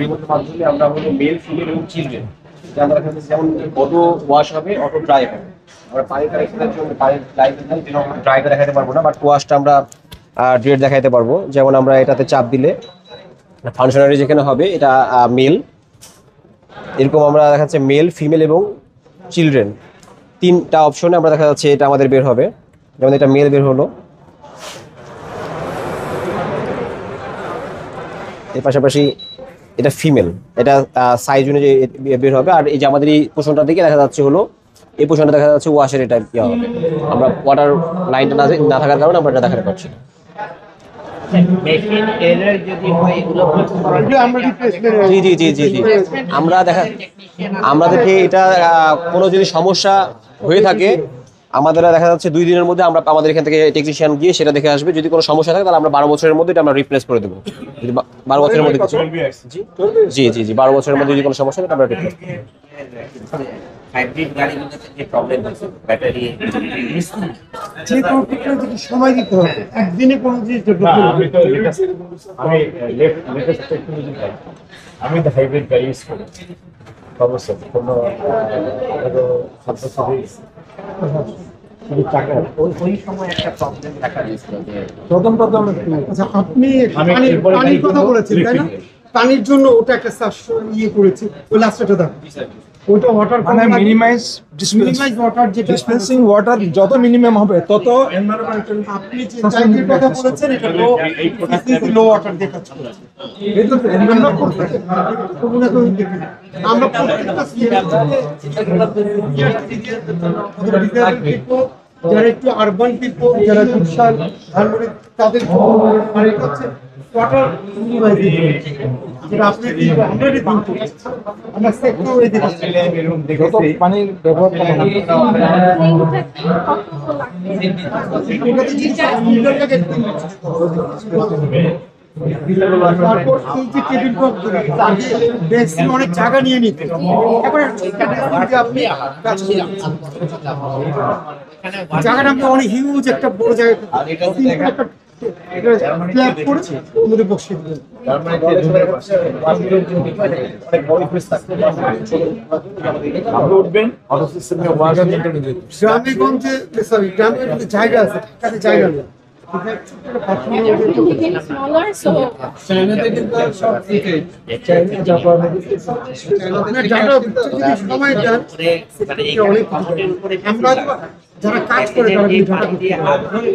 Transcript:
রিমোটের মাধ্যমে আমরা হলো মেল, ফিমেল এবং চিলড্রেন আমরা যেমন অটো ওয়াশ হবে, অটো ড্রাই হবে। আমরা পানির কানেকশনের জন্য পানির ড্রাইটা দেখাতে পারবো না, বাট ওয়াশটা আমরা ডিরেক্ট দেখাতে পারবো। যেমন আমরা এটাতে চাপ দিলে ফাংশনারি যেখানে হবে এটা মেল, এরকম আমরা দেখা যাচ্ছে মেল, ফিমেল এবং চিলড্রেন তিনটা অপশনে আমরা দেখা যাচ্ছে এটা আমাদের বের হবে। যেমন এটা মেল বের হলো, এর পাশাপাশি এটা ফিমেল, এটা সাইজ অনুযায়ী বের হবে। আর এই যে আমাদের এই পোর্শনটা দিকে দেখা যাচ্ছে হলো এই পোর্শনটা দেখা যাচ্ছে ওয়াশের এটা ইয়ে হবে। আমরা ওয়াটার লাইনটা না থাকার কারণে আমরা এটা দেখাতে পারছি না। মেশিন এরর যদি হয় এগুলো জি জি জি জি জি আমরা আমাদেরকে এটা কোনো যদি সমস্যা হয়ে থাকে আমাদের দেখা যাচ্ছে 2 দিনের মধ্যে আমরা আমাদের এখান থেকে টেকনিশিয়ান গিয়ে সেটা দেখে আসবে। যদি কোনো সমস্যা থাকে তাহলে আমরা 12 বছরের মধ্যে এটা আমরা রিপ্লেস করে দেবো। যদি 12 বছরের মধ্যে কিছু জি জি জি 12 বছরের মধ্যে যদি কোনো সমস্যা থাকে আমরা রিপ্লেস হাইব্রিড গাড়িগুলোতে যে প্রবলেম হচ্ছে ব্যাটারি যে কোনো টেকনোলজিকে সময় দিতে হবে, একদিনে কোনো জিনিস ডেভেলপ আমি তো হাইব্রিড গাড়ি ইউজ করি অবশ্যই কোনো ওই সময় একটা প্রবলেম দেখা দিয়েছিল যে প্রথম আচ্ছা, আপনি পানির কথা বলেছেন তাই না? পানির জন্য ওটা একটা ইয়ে করেছে, ওই লাস্টটা দাও। ওটা ওয়াটার মানে মিনিমাইজ ওয়াটার, যে ডিসপেন্সিং ওয়াটার যত মিনিমাম হবে তত আপনি যে ট্যাঙ্কের কথা বলেছেন এটা লো ওয়াটার দিয়ে কাজ করছে। আমরা যারা একটু আরবান পিপল, যারা গুলশান, ধানমন্ডি, তাদের আর এটা হচ্ছে ওয়াটার যেটা আপনি অলরেডি দিন করছেন। আমরা সেক্টর যত পানির ব্যবহার কম হবে তারপর এই যে টেবিল টপ বেসিন অনেক জায়গা নিয়ে নিতে, এখন আপনি জায়গাটা আপনি অনেক হিউজ একটা বড় জায়গা ক্ল্যাপ করে মধ্যে বসিয়ে দিলেন। উঠবেন অটো সিস্টেমে ওয়াশ গ্রামে গঞ্জে সরি গ্রামের জায়গা আছে, কাছে জায়গা নেই। যারা কাজ করে তারা